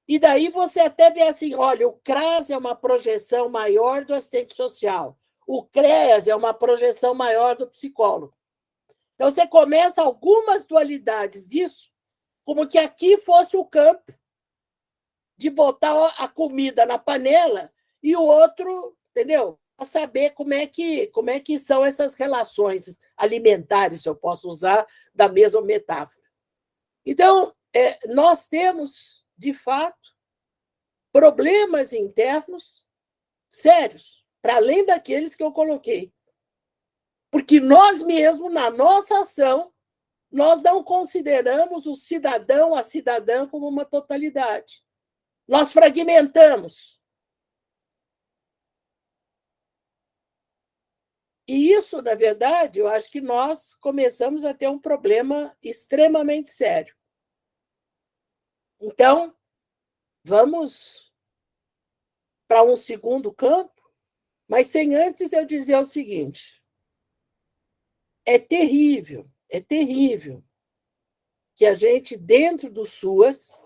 S2: E daí você até vê assim, olha, o CRAS é uma projeção maior do assistente social, o CREAS é uma projeção maior do psicólogo. Então, você começa algumas dualidades disso, como que aqui fosse o campo de botar a comida na panela e o outro, entendeu? Para saber como é que são essas relações alimentares, se eu posso usar da mesma metáfora. Então, nós temos, de fato, problemas internos sérios, para além daqueles que eu coloquei. Porque nós mesmos, na nossa ação, nós não consideramos o cidadão, a cidadã, como uma totalidade. Nós fragmentamos. E isso, na verdade, eu acho que nós começamos a ter um problema extremamente sério. Então, vamos para um segundo campo, mas sem antes eu dizer o seguinte: é terrível que a gente, dentro do SUAS,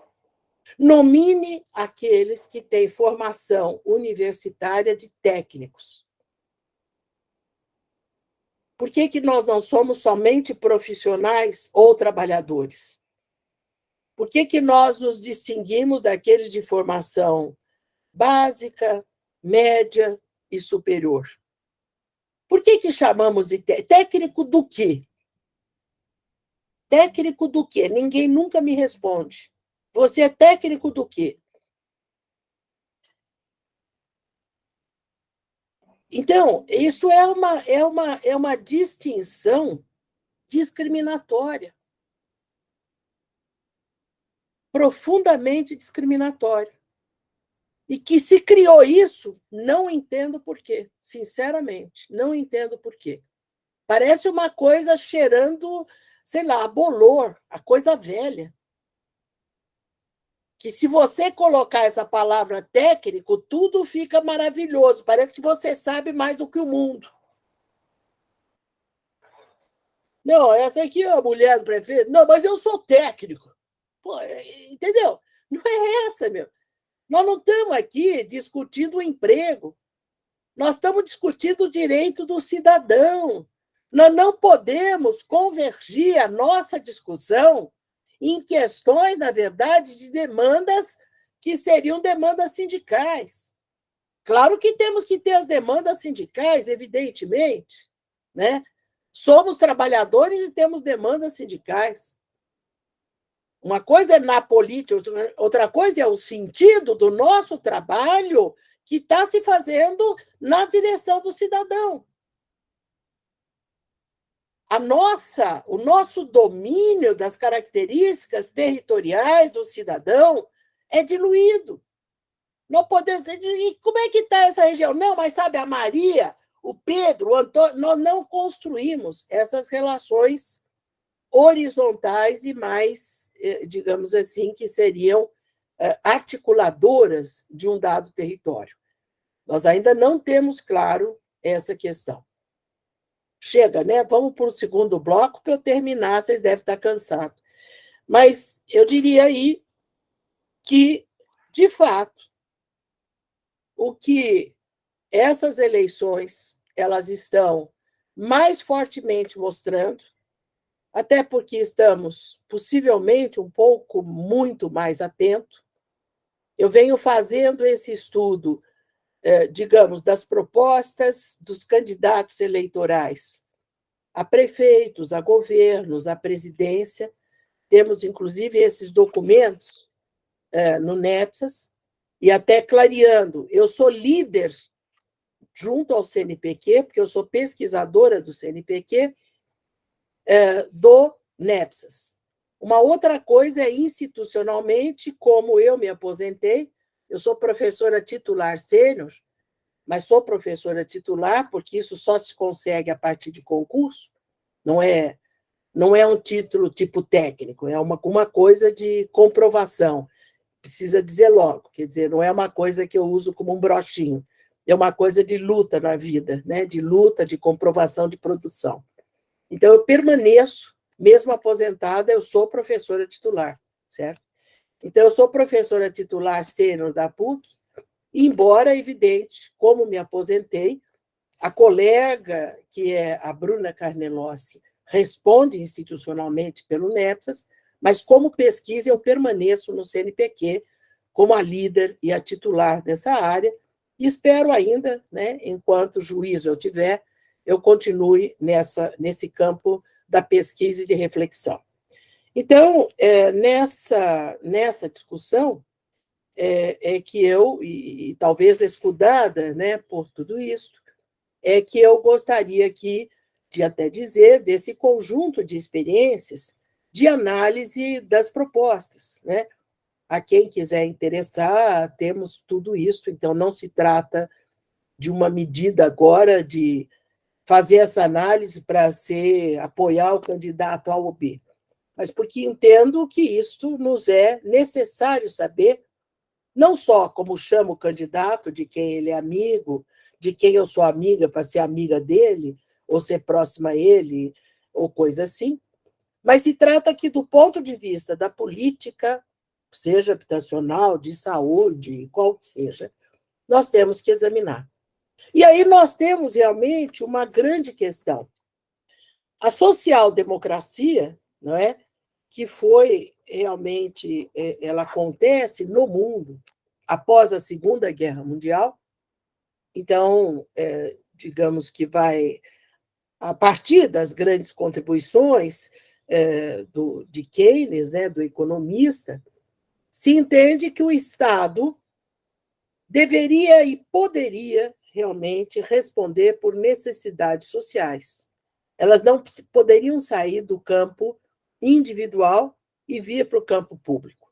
S2: nomine aqueles que têm formação universitária de técnicos. Por que nós não somos somente profissionais ou trabalhadores? Por que nós nos distinguimos daqueles de formação básica, média e superior? Por que chamamos de técnico do quê? Técnico do quê? Ninguém nunca me responde. Você é técnico do quê? Então, isso é uma distinção discriminatória. Profundamente discriminatória. E que se criou isso, não entendo por quê. Sinceramente, não entendo por quê. Parece uma coisa cheirando, sei lá, a bolor, a coisa velha. Que se você colocar essa palavra técnico, tudo fica maravilhoso. Parece que você sabe mais do que o mundo. Não, essa aqui é a mulher do prefeito. Não, mas eu sou técnico. Pô, entendeu? Não é essa, meu. Nós não estamos aqui discutindo o emprego. Nós estamos discutindo o direito do cidadão. Nós não podemos convergir a nossa discussão em questões, na verdade, de demandas que seriam demandas sindicais. Claro que temos que ter as demandas sindicais, evidentemente, né? Somos trabalhadores e temos demandas sindicais. Uma coisa é na política, outra coisa é o sentido do nosso trabalho que está se fazendo na direção do cidadão. O nosso domínio das características territoriais do cidadão é diluído. Não podemos dizer, e como é que está essa região? Não, mas sabe, a Maria, o Pedro, o Antônio, nós não construímos essas relações horizontais e mais, digamos assim, que seriam articuladoras de um dado território. Nós ainda não temos claro essa questão. Chega, né? Vamos para o segundo bloco para eu terminar, vocês devem estar cansados. Mas eu diria aí que, de fato, o que essas eleições elas estão mais fortemente mostrando até porque estamos possivelmente um pouco muito mais atentos. Eu venho fazendo esse estudo, digamos, das propostas dos candidatos eleitorais a prefeitos, a governos, a presidência. Temos, inclusive, esses documentos no NEPSAS, e até clareando, eu sou líder junto ao CNPq, porque eu sou pesquisadora do CNPq, do NEPSAS. Uma outra coisa é institucionalmente, como eu me aposentei, eu sou professora titular sênior, mas sou professora titular porque isso só se consegue a partir de concurso, não é um título tipo técnico, é uma coisa de comprovação, precisa dizer logo, quer dizer, não é uma coisa que eu uso como um brochinho, é uma coisa de luta na vida, né? De luta, de comprovação de produção. Então, eu permaneço, mesmo aposentada, eu sou professora titular, certo? Então, eu sou professora titular sênior da PUC, embora, evidente, como me aposentei, a colega, que é a Bruna Carnelossi, responde institucionalmente pelo NEPSAS, mas como pesquisa eu permaneço no CNPq como a líder e a titular dessa área, e espero ainda, né, enquanto juízo eu tiver, eu continue nesse campo da pesquisa e de reflexão. Então, nessa discussão, é que eu, e talvez escudada, né, por tudo isso, é que eu gostaria aqui de até dizer desse conjunto de experiências de análise das propostas, né? A quem quiser interessar, temos tudo isso, então não se trata de uma medida agora de fazer essa análise para apoiar o candidato A ou B, mas porque entendo que isto nos é necessário saber, não só como chama o candidato, de quem ele é amigo, de quem eu sou amiga para ser amiga dele, ou ser próxima a ele, ou coisa assim, mas se trata aqui do ponto de vista da política, seja habitacional, de saúde, qual que seja, nós temos que examinar. E aí nós temos realmente uma grande questão. A social-democracia, não é, que foi realmente, ela acontece no mundo após a Segunda Guerra Mundial, então, digamos que vai, a partir das grandes contribuições de Keynes, né, do economista, se entende que o Estado deveria e poderia realmente responder por necessidades sociais. Elas não poderiam sair do campo individual e vir para o campo público.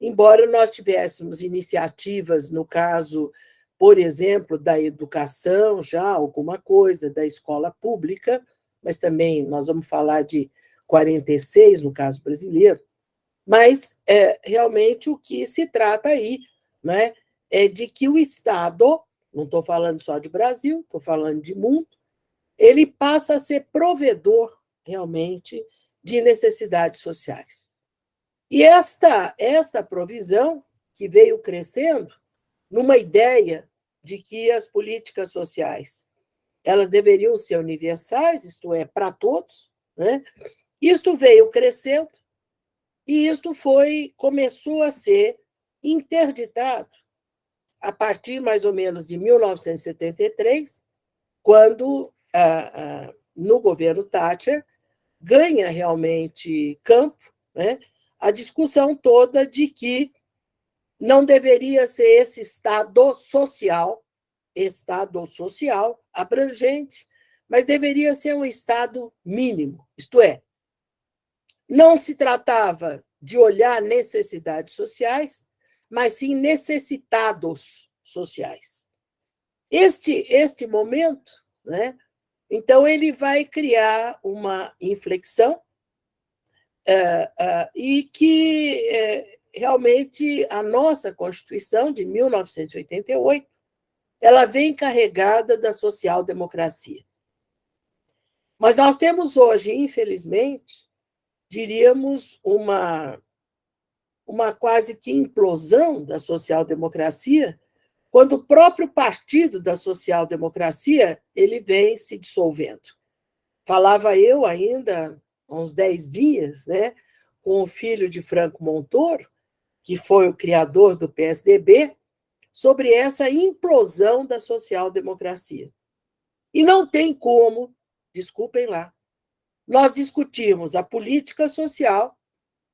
S2: Embora nós tivéssemos iniciativas, no caso, por exemplo, da educação, já alguma coisa, da escola pública, mas também nós vamos falar de 46, no caso brasileiro, mas realmente o que se trata aí, né, é de que o Estado, não estou falando só de Brasil, estou falando de mundo, ele passa a ser provedor, realmente, de necessidades sociais. E esta provisão, que veio crescendo, numa ideia de que as políticas sociais elas deveriam ser universais, isto é, para todos, né? Isto veio crescendo e isto começou a ser interditado a partir mais ou menos de 1973, quando, no governo Thatcher, ganha realmente campo, né, a discussão toda de que não deveria ser esse Estado social abrangente, mas deveria ser um Estado mínimo, isto é, não se tratava de olhar necessidades sociais, mas sim necessitados sociais. Este momento, né, então, ele vai criar uma inflexão e que realmente a nossa Constituição de 1988 ela vem carregada da social-democracia. Mas nós temos hoje, infelizmente, diríamos, uma quase que implosão da social-democracia, quando o próprio partido da social-democracia ele vem se dissolvendo. Falava eu ainda, uns 10 dias, né, com o filho de Franco Montoro, que foi o criador do PSDB, sobre essa implosão da social-democracia. E não tem como, desculpem lá, nós discutirmos a política social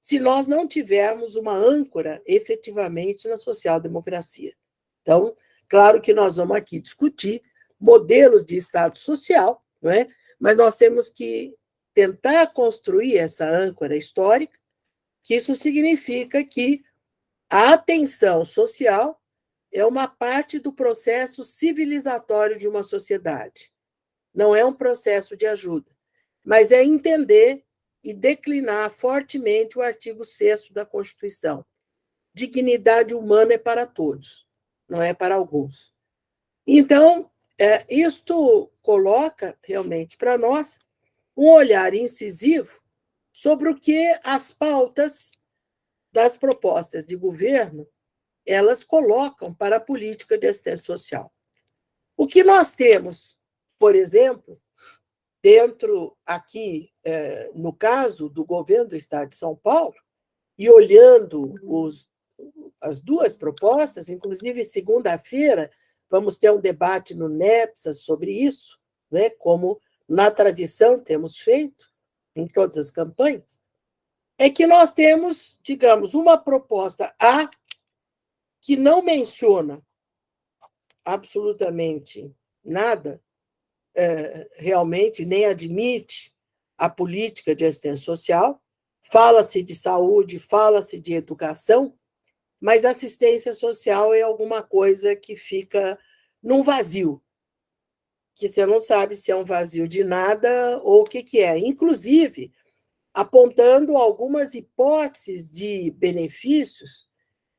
S2: se nós não tivermos uma âncora efetivamente na social-democracia. Então, claro que nós vamos aqui discutir modelos de Estado social, não é? Mas nós temos que tentar construir essa âncora histórica, que isso significa que a atenção social é uma parte do processo civilizatório de uma sociedade. Não é um processo de ajuda, mas é entender e declinar fortemente o artigo 6º da Constituição. Dignidade humana é para todos, não é para alguns. Então, isto coloca realmente para nós um olhar incisivo sobre o que as pautas das propostas de governo elas colocam para a política de assistência social. O que nós temos, por exemplo, dentro aqui, no caso do governo do Estado de São Paulo, e olhando as duas propostas, inclusive segunda-feira vamos ter um debate no NEPSA sobre isso, né, como na tradição temos feito em todas as campanhas, é que nós temos, digamos, uma proposta A que não menciona absolutamente nada, realmente nem admite a política de assistência social, fala-se de saúde, fala-se de educação, mas assistência social é alguma coisa que fica num vazio, que você não sabe se é um vazio de nada ou o que é. Inclusive, apontando algumas hipóteses de benefícios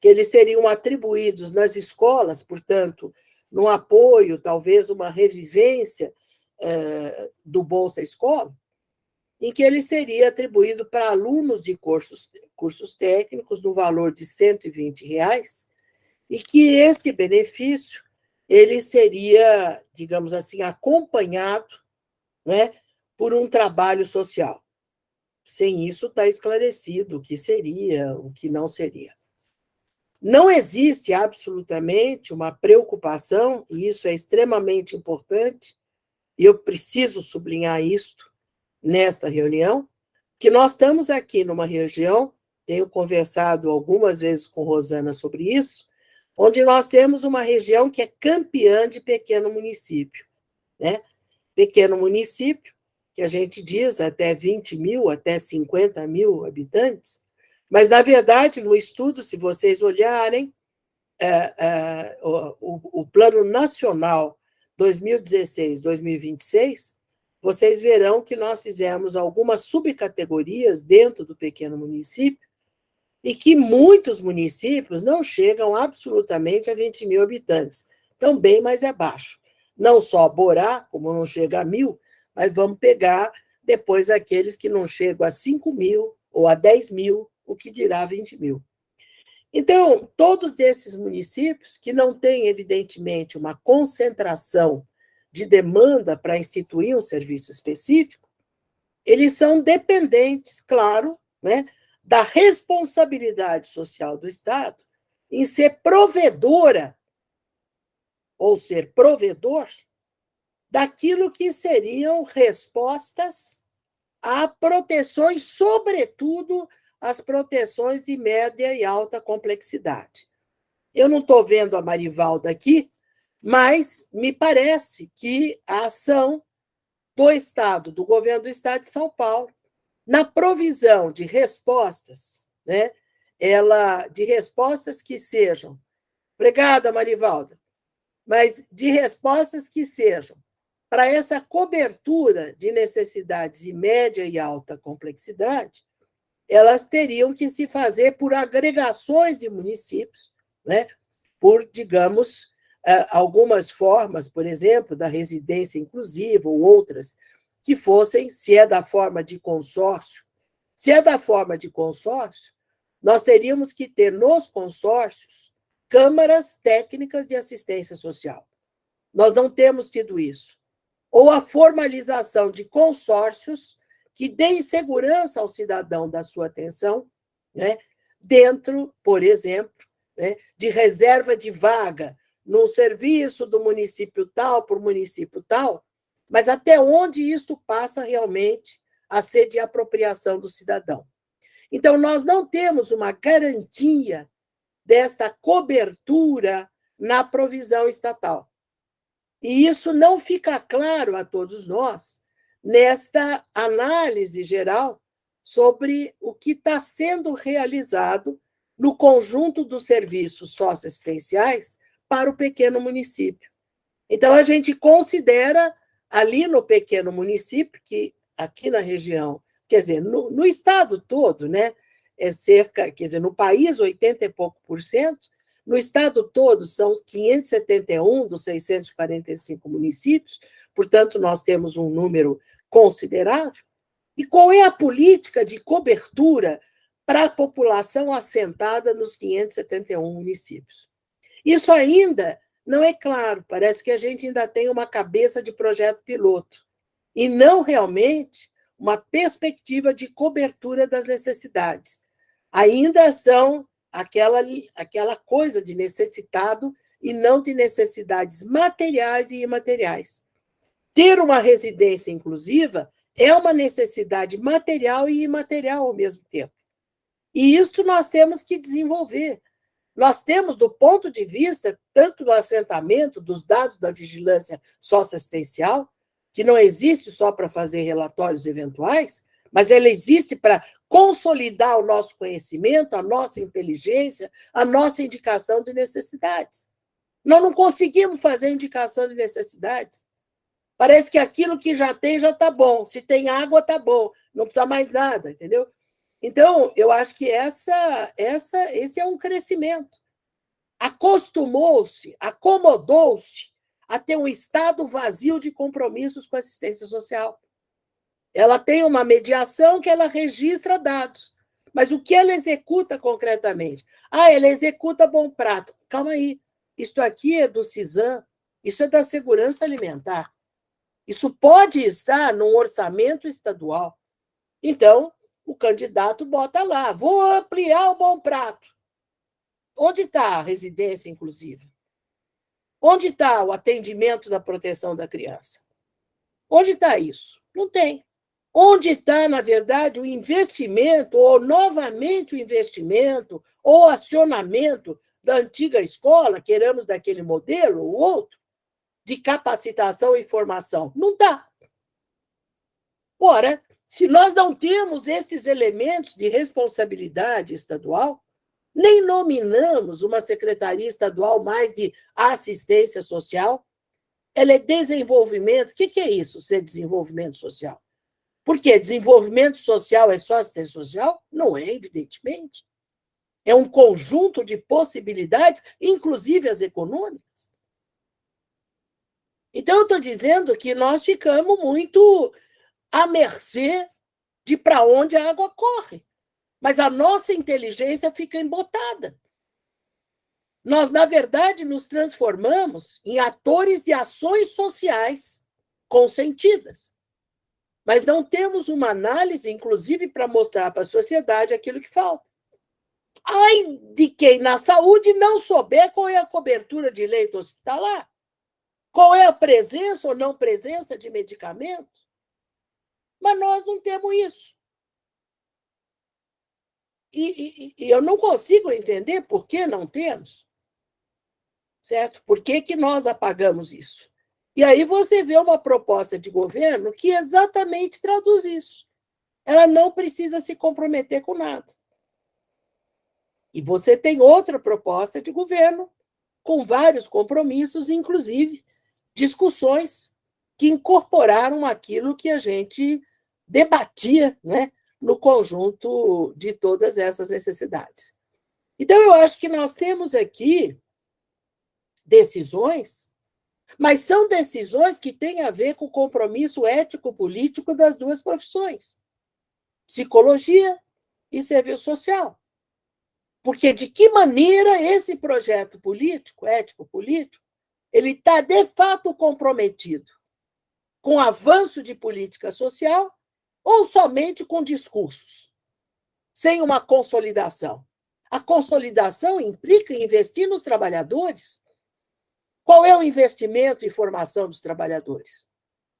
S2: que eles seriam atribuídos nas escolas, portanto, no apoio, talvez uma revivência do Bolsa Escola, em que ele seria atribuído para alunos de cursos técnicos no valor de R$ 120, e que este benefício ele seria, digamos assim, acompanhado, né, por um trabalho social. Sem isso, está esclarecido o que seria, o que não seria. Não existe absolutamente uma preocupação, e isso é extremamente importante, e eu preciso sublinhar isto nesta reunião, que nós estamos aqui numa região, tenho conversado algumas vezes com Rosana sobre isso, onde nós temos uma região que é campeã de pequeno município, né? Pequeno município, que a gente diz até 20 mil, até 50 mil habitantes, mas, na verdade, no estudo, se vocês olharem, o Plano Nacional 2016-2026, vocês verão que nós fizemos algumas subcategorias dentro do pequeno município e que muitos municípios não chegam absolutamente a 20 mil habitantes, estão bem mais abaixo. Não só Borá, como não chega a 1.000, mas vamos pegar depois aqueles que não chegam a 5 mil ou a 10 mil, o que dirá 20 mil. Então, todos esses municípios que não têm, evidentemente, uma concentração de demanda para instituir um serviço específico, eles são dependentes, claro, né, da responsabilidade social do Estado em ser provedora, ou ser provedor, daquilo que seriam respostas a proteções, sobretudo as proteções de média e alta complexidade. Eu não estou vendo a Marivalda aqui, mas me parece que a ação do Estado, do governo do Estado de São Paulo, na provisão de respostas, né, de respostas que sejam, obrigada, Marivalda, mas de respostas que sejam para essa cobertura de necessidades de média e alta complexidade, elas teriam que se fazer por agregações de municípios, né, por, digamos, algumas formas, por exemplo, da residência inclusiva ou outras, que fossem, se é da forma de consórcio. Se é da forma de consórcio, nós teríamos que ter nos consórcios câmaras técnicas de assistência social. Nós não temos tido isso. Ou a formalização de consórcios que deem segurança ao cidadão da sua atenção, né, dentro, por exemplo, né, de reserva de vaga no serviço do município tal por município tal, mas até onde isto passa realmente a ser de apropriação do cidadão. Então, nós não temos uma garantia desta cobertura na provisão estatal. E isso não fica claro a todos nós nesta análise geral sobre o que está sendo realizado no conjunto dos serviços socioassistenciais para o pequeno município. Então, a gente considera ali no pequeno município, que aqui na região, quer dizer, no estado todo, né, é cerca, quer dizer, no país, 80 e pouco por cento, no estado todo são 571 dos 645 municípios, portanto, nós temos um número considerável. E qual é a política de cobertura para a população assentada nos 571 municípios? Isso ainda não é claro, parece que a gente ainda tem uma cabeça de projeto piloto, e não realmente uma perspectiva de cobertura das necessidades. Ainda são aquela coisa de necessitado e não de necessidades materiais e imateriais. Ter uma residência inclusiva é uma necessidade material e imaterial ao mesmo tempo. E isto nós temos que desenvolver. Nós temos, do ponto de vista tanto do assentamento, dos dados da vigilância socioassistencial, que não existe só para fazer relatórios eventuais, mas ela existe para consolidar o nosso conhecimento, a nossa inteligência, a nossa indicação de necessidades. Nós não conseguimos fazer indicação de necessidades. Parece que aquilo que já tem já está bom. Se tem água, está bom. Não precisa mais nada, entendeu? Então, eu acho que esse é um crescimento. Acomodou-se a ter um Estado vazio de compromissos com a assistência social. Ela tem uma mediação que ela registra dados, mas o que ela executa concretamente? Ela executa bom prato. Calma aí, isto aqui é do CISAM, isso é da segurança alimentar. Isso pode estar num orçamento estadual. Então, o candidato bota lá, vou ampliar o bom prato. Onde está a residência inclusiva? Onde está o atendimento da proteção da criança? Onde está isso? Não tem. Onde está, na verdade, o investimento, ou novamente o investimento, ou acionamento da antiga escola, queiramos daquele modelo ou outro, de capacitação e formação? Não está. Ora, se nós não temos esses elementos de responsabilidade estadual, nem nominamos uma secretaria estadual mais de assistência social, ela é desenvolvimento. O que é isso, ser desenvolvimento social? Por quê? Desenvolvimento social é só assistência social? Não é, evidentemente. É um conjunto de possibilidades, inclusive as econômicas. Então, eu estou dizendo que nós ficamos muito à mercê de para onde a água corre. Mas a nossa inteligência fica embotada. Nós, na verdade, nos transformamos em atores de ações sociais consentidas. Mas não temos uma análise, inclusive, para mostrar para a sociedade aquilo que falta. Ai de quem na saúde não souber qual é a cobertura de leito hospitalar, qual é a presença ou não presença de medicamentos. Mas nós não temos isso. E eu não consigo entender por que não temos. Certo? Por que nós apagamos isso? E aí você vê uma proposta de governo que exatamente traduz isso. Ela não precisa se comprometer com nada. E você tem outra proposta de governo com vários compromissos, inclusive discussões que incorporaram aquilo que a gente debatia, né, no conjunto de todas essas necessidades. Então, eu acho que nós temos aqui decisões, mas são decisões que têm a ver com o compromisso ético-político das duas profissões, psicologia e serviço social. Porque de que maneira esse projeto político, ético-político, ele está, de fato, comprometido com o avanço de política social ou somente com discursos, sem uma consolidação? A consolidação implica investir nos trabalhadores. Qual é o investimento em formação dos trabalhadores?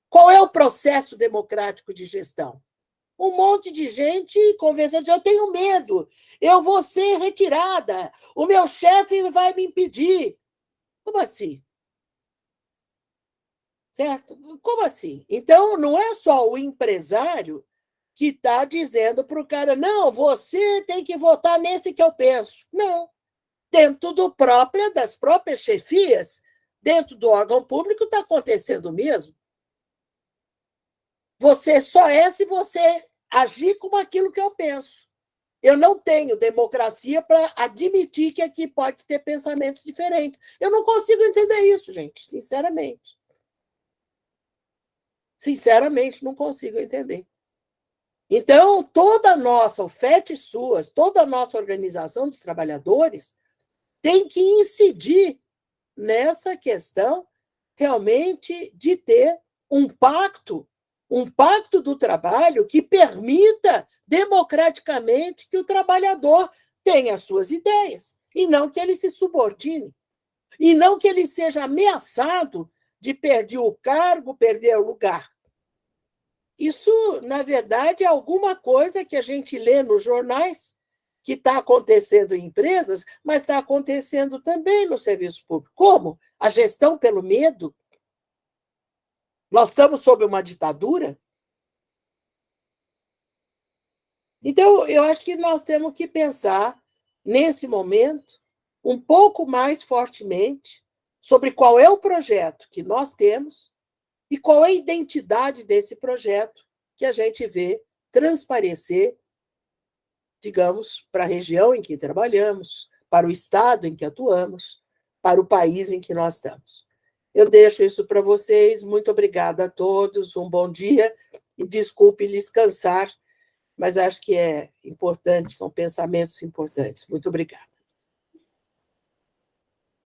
S2: Qual é o processo democrático de gestão? Um monte de gente conversando, eu tenho medo, eu vou ser retirada, o meu chefe vai me impedir. Como assim? Certo? Como assim? Então, não é só o empresário que está dizendo para o cara, não, você tem que votar nesse que eu penso. Não. Dentro das próprias chefias, dentro do órgão público, está acontecendo o mesmo. Você só é se você agir como aquilo que eu penso. Eu não tenho democracia para admitir que aqui pode ter pensamentos diferentes. Eu não consigo entender isso, gente, sinceramente. Sinceramente, não consigo entender. Então, toda a nossa, o FET SUAS, toda a nossa organização dos trabalhadores tem que incidir nessa questão realmente de ter um pacto do trabalho que permita democraticamente que o trabalhador tenha as suas ideias, e não que ele se subordine, e não que ele seja ameaçado de perder o cargo, perder o lugar. Isso, na verdade, é alguma coisa que a gente lê nos jornais, que está acontecendo em empresas, mas está acontecendo também no serviço público. Como? A gestão pelo medo? Nós estamos sob uma ditadura? Então, eu acho que nós temos que pensar, nesse momento, um pouco mais fortemente sobre qual é o projeto que nós temos e qual é a identidade desse projeto que a gente vê transparecer, digamos, para a região em que trabalhamos, para o estado em que atuamos, para o país em que nós estamos. Eu deixo isso para vocês. Muito obrigada a todos, um bom dia e desculpe lhes cansar, mas acho que é importante, são pensamentos importantes. Muito obrigada.